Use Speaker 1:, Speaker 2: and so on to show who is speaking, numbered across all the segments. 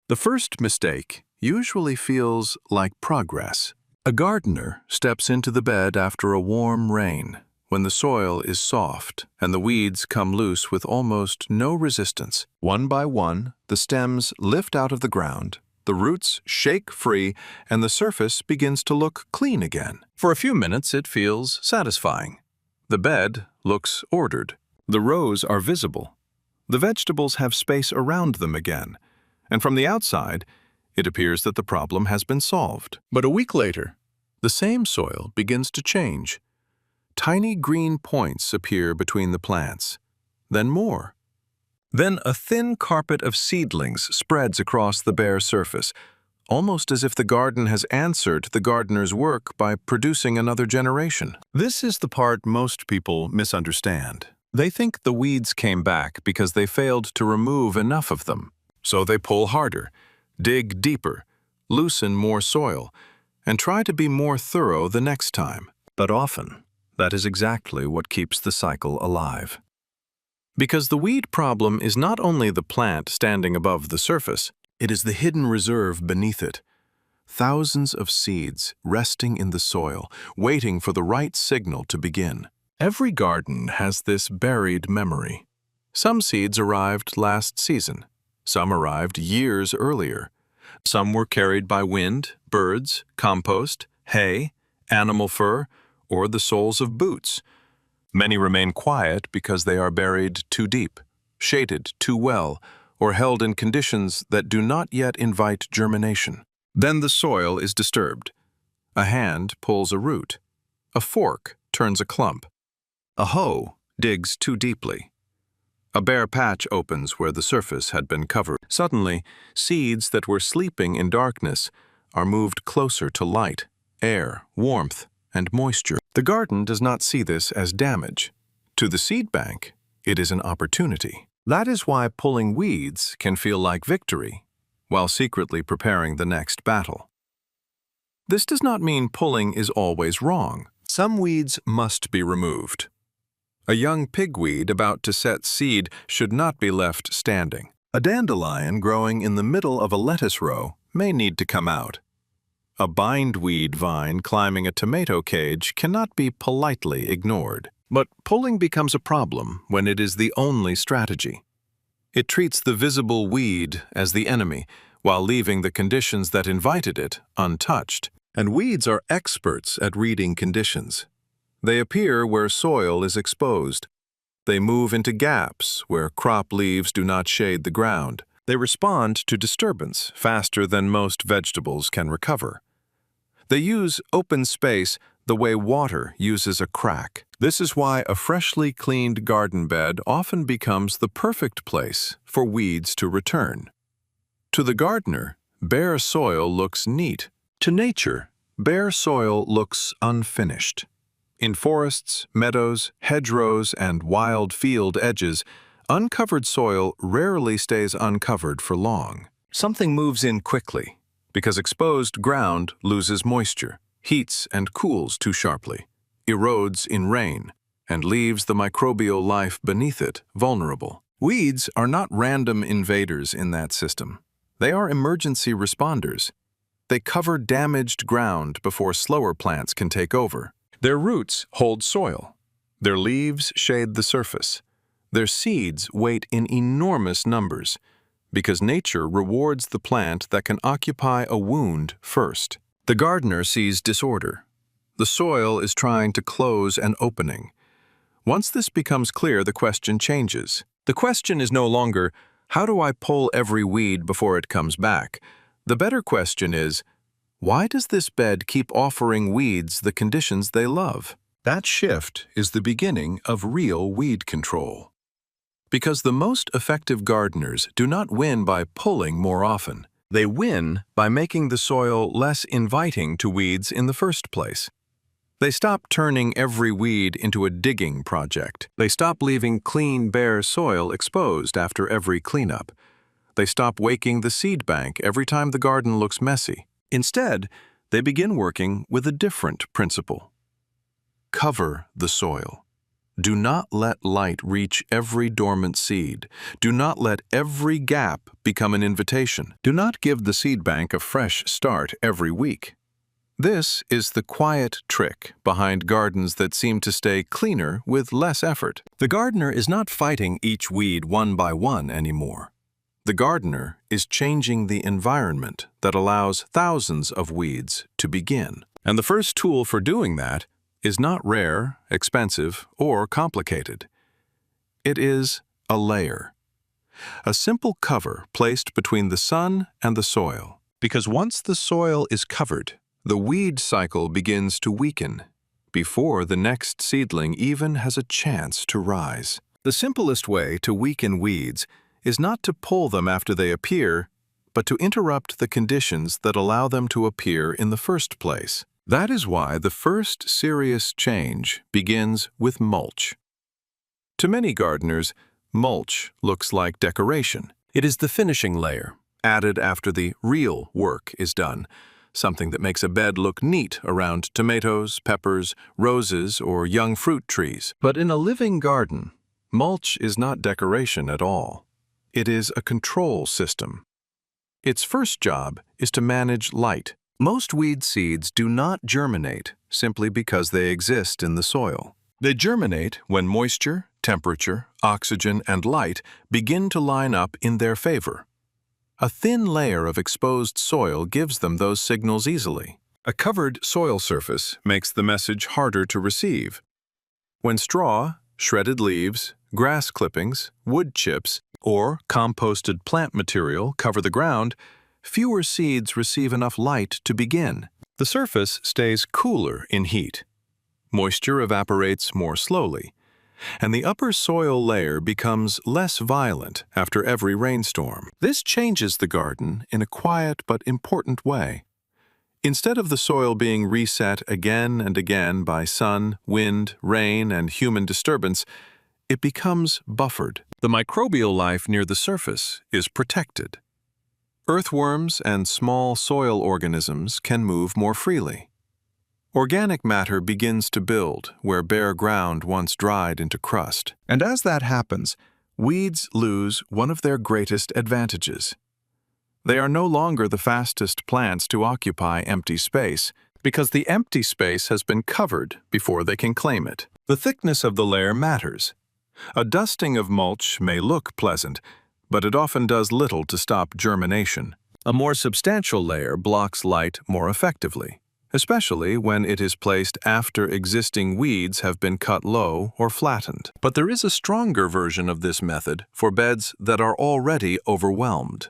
Speaker 1: The first mistake usually feels like progress. A gardener steps into the bed after a warm rain, when the soil is soft and the weeds come loose with almost no resistance. One by one, the stems lift out of the ground, the roots shake free, and the surface begins to look clean again. For a few minutes, it feels satisfying. The bed looks ordered. The rows are visible. The vegetables have space around them again, and from the outside, it appears that the problem has been solved. But a week later, the same soil begins to change. Tiny green points appear between the plants, then more. Then a thin carpet of seedlings spreads across the bare surface, almost as if the garden has answered the gardener's work by producing another generation. This is the part most people misunderstand. They think the weeds came back because they failed to remove enough of them. So they pull harder, dig deeper, loosen more soil, and try to be more thorough the next time. But often, that is exactly what keeps the cycle alive. Because the weed problem is not only the plant standing above the surface, it is the hidden reserve beneath it. Thousands of seeds resting in the soil, waiting for the right signal to begin. Every garden has this buried memory. Some seeds arrived last season. Some arrived years earlier. Some were carried by wind, birds, compost, hay, animal fur, or the soles of boots. Many remain quiet because they are buried too deep, shaded too well, or held in conditions that do not yet invite germination. Then the soil is disturbed. A hand pulls a root. A fork turns a clump. A hoe digs too deeply. A bare patch opens where the surface had been covered. Suddenly, seeds that were sleeping in darkness are moved closer to light, air, warmth, and moisture. The garden does not see this as damage. To the seed bank, it is an opportunity. That is why pulling weeds can feel like victory, while secretly preparing the next battle. This does not mean pulling is always wrong. Some weeds must be removed. A young pigweed about to set seed should not be left standing. A dandelion growing in the middle of a lettuce row may need to come out. A bindweed vine climbing a tomato cage cannot be politely ignored. But pulling becomes a problem when it is the only strategy. It treats the visible weed as the enemy, while leaving the conditions that invited it untouched. And weeds are experts at reading conditions. They appear where soil is exposed. They move into gaps where crop leaves do not shade the ground. They respond to disturbance faster than most vegetables can recover. They use open space the way water uses a crack. This is why a freshly cleaned garden bed often becomes the perfect place for weeds to return. To the gardener, bare soil looks neat. To nature, bare soil looks unfinished. In forests, meadows, hedgerows, and wild field edges, uncovered soil rarely stays uncovered for long. Something moves in quickly, because exposed ground loses moisture, heats and cools too sharply, erodes in rain, and leaves the microbial life beneath it vulnerable. Weeds are not random invaders in that system. They are emergency responders. They cover damaged ground before slower plants can take over. Their roots hold soil. Their leaves shade the surface. Their seeds wait in enormous numbers, because nature rewards the plant that can occupy a wound first. The gardener sees disorder. The soil is trying to close an opening. Once this becomes clear, the question changes. The question is no longer, how do I pull every weed before it comes back? The better question is, why does this bed keep offering weeds the conditions they love? That shift is the beginning of real weed control. Because the most effective gardeners do not win by pulling more often. They win by making the soil less inviting to weeds in the first place. They stop turning every weed into a digging project. They stop leaving clean, bare soil exposed after every cleanup. They stop waking the seed bank every time the garden looks messy. Instead, they begin working with a different principle. Cover the soil. Do not let light reach every dormant seed. Do not let every gap become an invitation. Do not give the seed bank a fresh start every week. This is the quiet trick behind gardens that seem to stay cleaner with less effort. The gardener is not fighting each weed one by one anymore. The gardener is changing the environment that allows thousands of weeds to begin. And the first tool for doing that is not rare, expensive, or complicated. It is a layer. A simple cover placed between the sun and the soil. Because once the soil is covered, the weed cycle begins to weaken before the next seedling even has a chance to rise. The simplest way to weaken weeds is not to pull them after they appear, but to interrupt the conditions that allow them to appear in the first place. That is why the first serious change begins with mulch. To many gardeners, mulch looks like decoration. It is the finishing layer, added after the real work is done, something that makes a bed look neat around tomatoes, peppers, roses, or young fruit trees. But in a living garden, mulch is not decoration at all. It is a control system. Its first job is to manage light. Most weed seeds do not germinate simply because they exist in the soil. They germinate when moisture, temperature, oxygen, and light begin to line up in their favor. A thin layer of exposed soil gives them those signals easily. A covered soil surface makes the message harder to receive. When straw, shredded leaves, grass clippings, wood chips, or composted plant material cover the ground, fewer seeds receive enough light to begin. The surface stays cooler in heat. Moisture evaporates more slowly, and the upper soil layer becomes less violent after every rainstorm. This changes the garden in a quiet but important way. Instead of the soil being reset again and again by sun, wind, rain, and human disturbance, it becomes buffered. The microbial life near the surface is protected. Earthworms and small soil organisms can move more freely. Organic matter begins to build where bare ground once dried into crust. And as that happens, weeds lose one of their greatest advantages. They are no longer the fastest plants to occupy empty space because the empty space has been covered before they can claim it. The thickness of the layer matters. A dusting of mulch may look pleasant, but it often does little to stop germination. A more substantial layer blocks light more effectively, especially when it is placed after existing weeds have been cut low or flattened. But there is a stronger version of this method for beds that are already overwhelmed.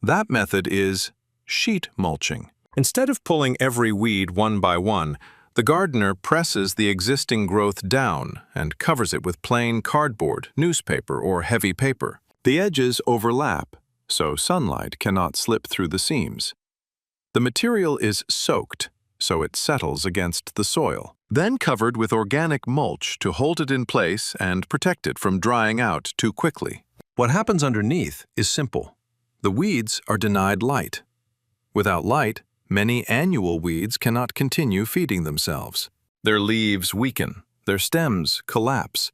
Speaker 1: That method is sheet mulching. Instead of pulling every weed one by one, the gardener presses the existing growth down and covers it with plain cardboard, newspaper, or heavy paper. The edges overlap, so sunlight cannot slip through the seams. The material is soaked, so it settles against the soil, then covered with organic mulch to hold it in place and protect it from drying out too quickly. What happens underneath is simple. The weeds are denied light. Without light, many annual weeds cannot continue feeding themselves. Their leaves weaken, their stems collapse,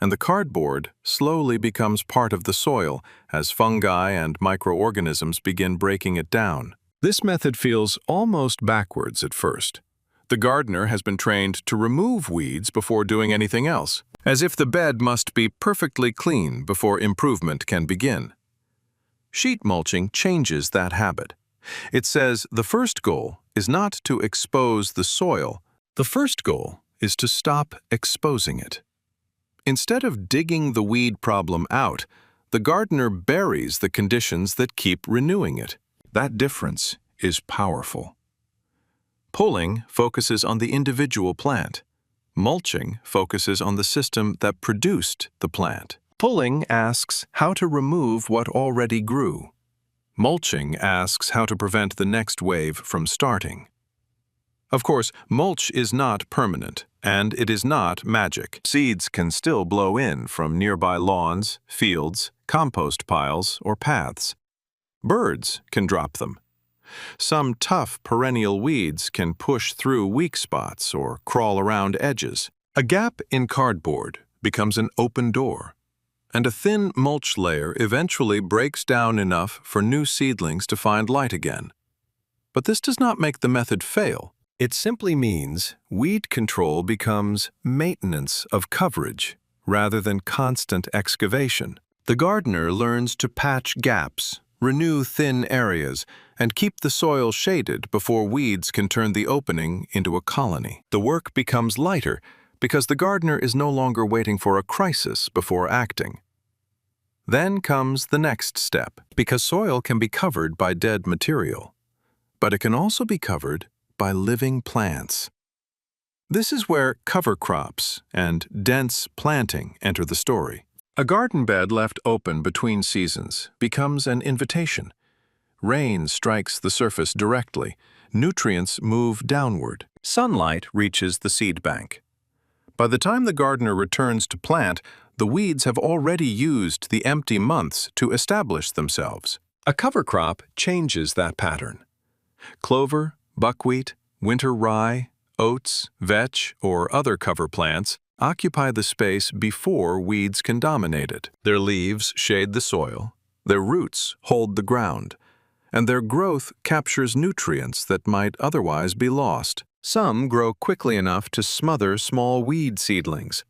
Speaker 1: and the cardboard slowly becomes part of the soil as fungi and microorganisms begin breaking it down. This method feels almost backwards at first. The gardener has been trained to remove weeds before doing anything else, as if the bed must be perfectly clean before improvement can begin. Sheet mulching changes that habit. It says the first goal is not to expose the soil. The first goal is to stop exposing it. Instead of digging the weed problem out, the gardener buries the conditions that keep renewing it. That difference is powerful. Pulling focuses on the individual plant. Mulching focuses on the system that produced the plant. Pulling asks how to remove what already grew. Mulching asks how to prevent the next wave from starting. Of course, mulch is not permanent, and it is not magic. Seeds can still blow in from nearby lawns, fields, compost piles, or paths. Birds can drop them. Some tough perennial weeds can push through weak spots or crawl around edges. A gap in cardboard becomes an open door, and a thin mulch layer eventually breaks down enough for new seedlings to find light again. But this does not make the method fail. It simply means weed control becomes maintenance of coverage rather than constant excavation. The gardener learns to patch gaps, renew thin areas, and keep the soil shaded before weeds can turn the opening into a colony. The work becomes lighter because the gardener is no longer waiting for a crisis before acting. Then comes the next step, because soil can be covered by dead material, but it can also be covered by living plants. This is where cover crops and dense planting enter the story. A garden bed left open between seasons becomes an invitation. Rain strikes the surface directly. Nutrients move downward. Sunlight reaches the seed bank. By the time the gardener returns to plant, the weeds have already used the empty months to establish themselves. A cover crop changes that pattern. Clover, buckwheat, winter rye, oats, vetch, or other cover plants occupy the space before weeds can dominate it. Their leaves shade the soil, their roots hold the ground, and their growth captures nutrients that might otherwise be lost. Some grow quickly enough to smother small weed seedlings.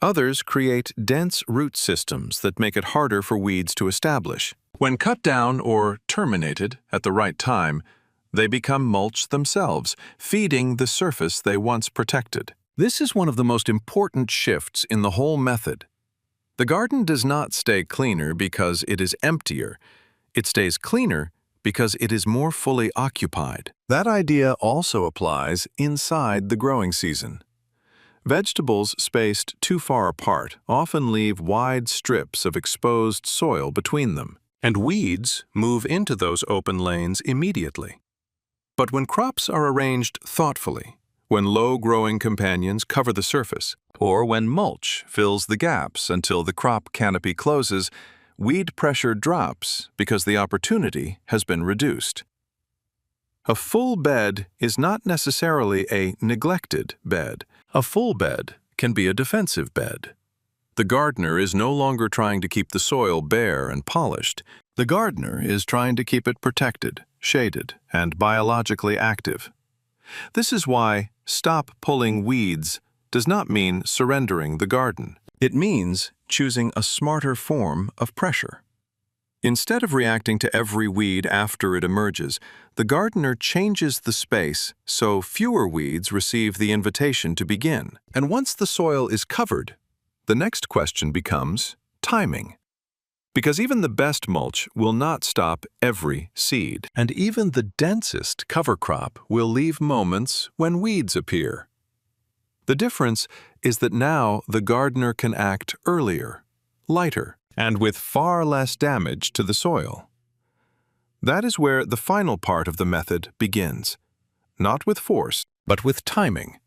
Speaker 1: Others create dense root systems that make it harder for weeds to establish. When cut down or terminated at the right time, they become mulch themselves, feeding the surface they once protected. This is one of the most important shifts in the whole method. The garden does not stay cleaner because it is emptier. It stays cleaner because it is more fully occupied. That idea also applies inside the growing season. Vegetables spaced too far apart often leave wide strips of exposed soil between them, and weeds move into those open lanes immediately. But when crops are arranged thoughtfully, when low-growing companions cover the surface, or when mulch fills the gaps until the crop canopy closes, weed pressure drops because the opportunity has been reduced. A full bed is not necessarily a neglected bed. A full bed can be a defensive bed. The gardener is no longer trying to keep the soil bare and polished. The gardener is trying to keep it protected, shaded, and biologically active. This is why stop pulling weeds does not mean surrendering the garden. It means choosing a smarter form of pressure. Instead of reacting to every weed after it emerges, the gardener changes the space so fewer weeds receive the invitation to begin. And once the soil is covered, the next question becomes timing. Because even the best mulch will not stop every seed, and even the densest cover crop will leave moments when weeds appear. The difference is that now the gardener can act earlier, lighter, and with far less damage to the soil. That is where the final part of the method begins, not with force, but with timing.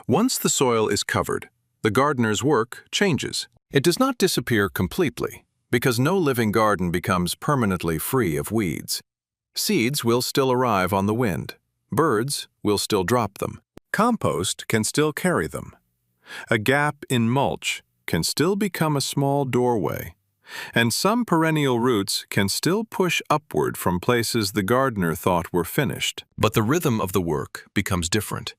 Speaker 1: Once the soil is covered, the gardener's work changes. It does not disappear completely, because no living garden becomes permanently free of weeds. Seeds will still arrive on the wind. Birds will still drop them. Compost can still carry them. A gap in mulch can still become a small doorway, and some perennial roots can still push upward from places the gardener thought were finished. But the rhythm of the work becomes different.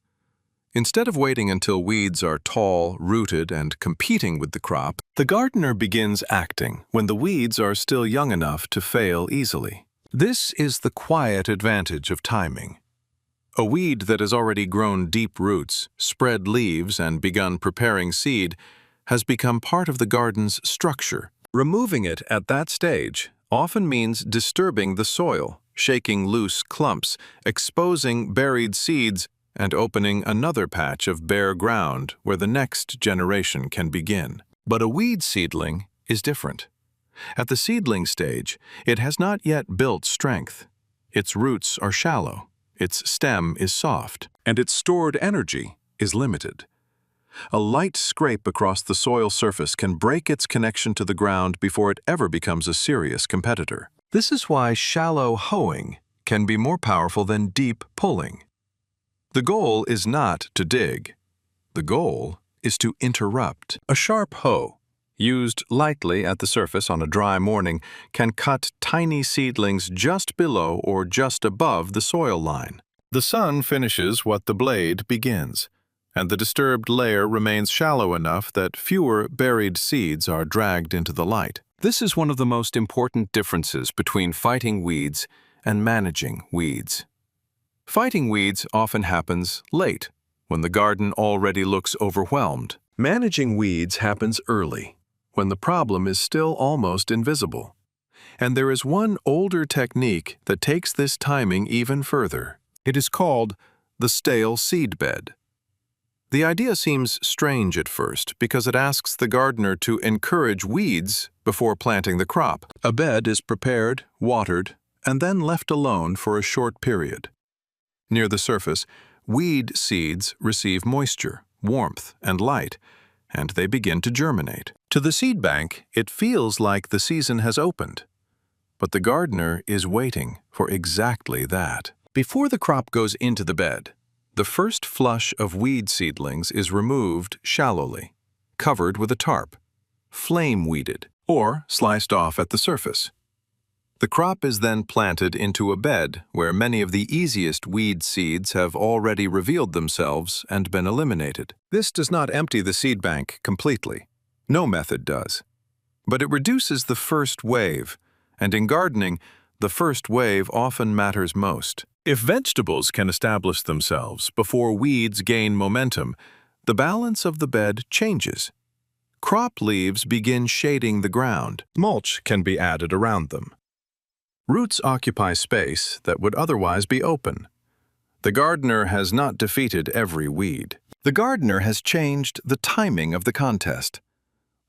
Speaker 1: Instead of waiting until weeds are tall, rooted, and competing with the crop, the gardener begins acting when the weeds are still young enough to fail easily. This is the quiet advantage of timing. A weed that has already grown deep roots, spread leaves, and begun preparing seed has become part of the garden's structure. Removing it at that stage often means disturbing the soil, shaking loose clumps, exposing buried seeds, and opening another patch of bare ground where the next generation can begin. But a weed seedling is different. At the seedling stage, it has not yet built strength. Its roots are shallow, its stem is soft, and its stored energy is limited. A light scrape across the soil surface can break its connection to the ground before it ever becomes a serious competitor. This is why shallow hoeing can be more powerful than deep pulling. The goal is not to dig. The goal is to interrupt. A sharp hoe, used lightly at the surface on a dry morning, can cut tiny seedlings just below or just above the soil line. The sun finishes what the blade begins, and the disturbed layer remains shallow enough that fewer buried seeds are dragged into the light. This is one of the most important differences between fighting weeds and managing weeds. Fighting weeds often happens late, when the garden already looks overwhelmed. Managing weeds happens early, when the problem is still almost invisible. And there is one older technique that takes this timing even further. It is called the stale seedbed. The idea seems strange at first because it asks the gardener to encourage weeds before planting the crop. A bed is prepared, watered, and then left alone for a short period. Near the surface, weed seeds receive moisture, warmth, and light, and they begin to germinate. To the seed bank, it feels like the season has opened. But the gardener is waiting for exactly that. Before the crop goes into the bed, the first flush of weed seedlings is removed shallowly, covered with a tarp, flame-weeded, or sliced off at the surface. The crop is then planted into a bed where many of the easiest weed seeds have already revealed themselves and been eliminated. This does not empty the seed bank completely. No method does. But it reduces the first wave, and in gardening, the first wave often matters most. If vegetables can establish themselves before weeds gain momentum, the balance of the bed changes. Crop leaves begin shading the ground. Mulch can be added around them. Roots occupy space that would otherwise be open. The gardener has not defeated every weed. The gardener has changed the timing of the contest.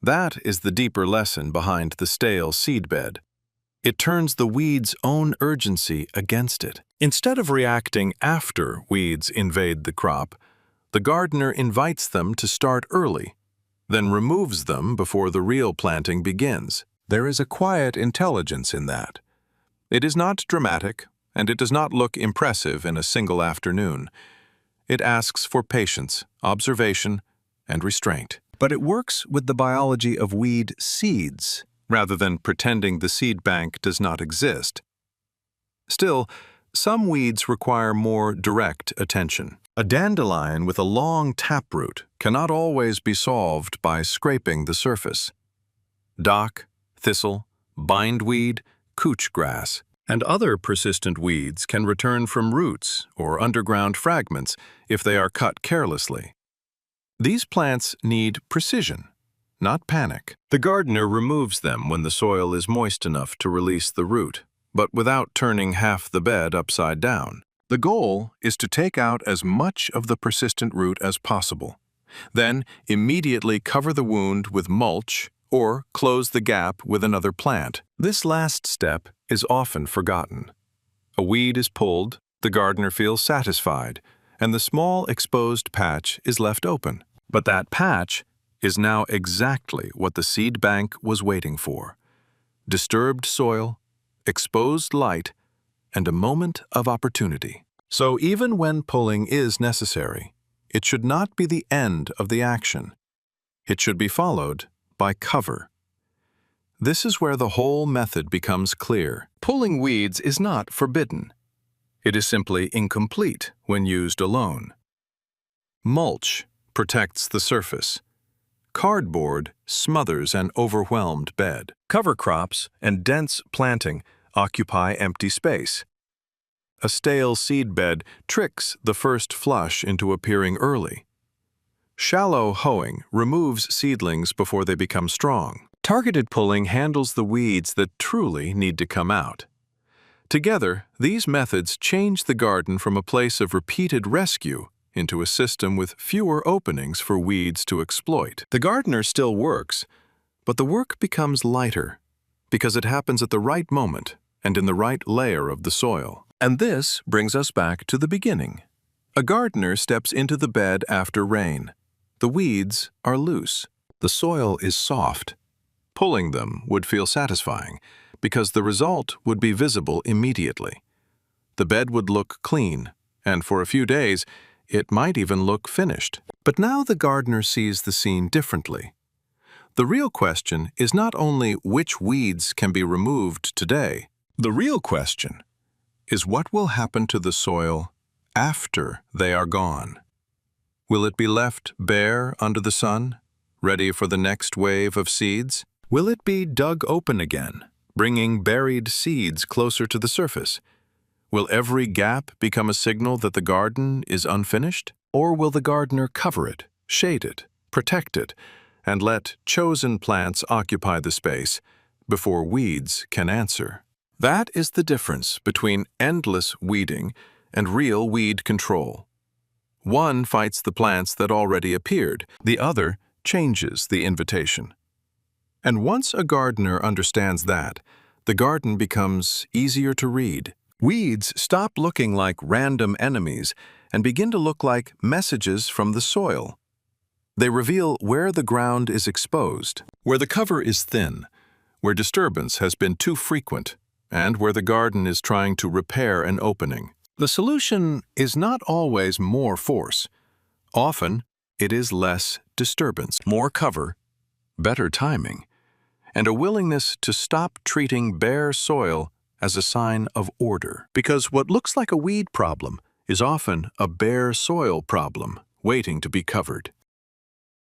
Speaker 1: That is the deeper lesson behind the stale seedbed. It turns the weed's own urgency against it. Instead of reacting after weeds invade the crop, the gardener invites them to start early, then removes them before the real planting begins. There is a quiet intelligence in that. It is not dramatic, and it does not look impressive in a single afternoon. It asks for patience, observation, and restraint. But it works with the biology of weed seeds, rather than pretending the seed bank does not exist. Still, some weeds require more direct attention. A dandelion with a long taproot cannot always be solved by scraping the surface. Dock, thistle, bindweed, couch grass, and other persistent weeds can return from roots or underground fragments if they are cut carelessly. These plants need precision, not panic. The gardener removes them when the soil is moist enough to release the root, but without turning half the bed upside down. The goal is to take out as much of the persistent root as possible. Then immediately cover the wound with mulch or close the gap with another plant. This last step is often forgotten. A weed is pulled, the gardener feels satisfied, and the small exposed patch is left open. But that patch is now exactly what the seed bank was waiting for. Disturbed soil, exposed light, and a moment of opportunity. So even when pulling is necessary, it should not be the end of the action. It should be followed by cover. This is where the whole method becomes clear. Pulling weeds is not forbidden. It is simply incomplete when used alone. Mulch protects the surface. Cardboard smothers an overwhelmed bed. Cover crops and dense planting occupy empty space. A stale seedbed tricks the first flush into appearing early. Shallow hoeing removes seedlings before they become strong. Targeted pulling handles the weeds that truly need to come out. Together, these methods change the garden from a place of repeated rescue into a system with fewer openings for weeds to exploit. The gardener still works, but the work becomes lighter because it happens at the right moment and in the right layer of the soil. And this brings us back to the beginning. A gardener steps into the bed after rain. The weeds are loose. The soil is soft. Pulling them would feel satisfying because the result would be visible immediately. The bed would look clean, and for a few days, it might even look finished. But now the gardener sees the scene differently. The real question is not only which weeds can be removed today. The real question is what will happen to the soil after they are gone. Will it be left bare under the sun, ready for the next wave of seeds? Will it be dug open again, bringing buried seeds closer to the surface? Will every gap become a signal that the garden is unfinished? Or will the gardener cover it, shade it, protect it, and let chosen plants occupy the space before weeds can answer? That is the difference between endless weeding and real weed control. One fights the plants that already appeared, the other changes the invitation. And once a gardener understands that, the garden becomes easier to read. Weeds stop looking like random enemies and begin to look like messages from the soil. They reveal where the ground is exposed, where the cover is thin, where disturbance has been too frequent, and where the garden is trying to repair an opening. The solution is not always more force. Often, it is less disturbance, more cover, better timing, and a willingness to stop treating bare soil as a sign of order. Because what looks like a weed problem is often a bare soil problem waiting to be covered.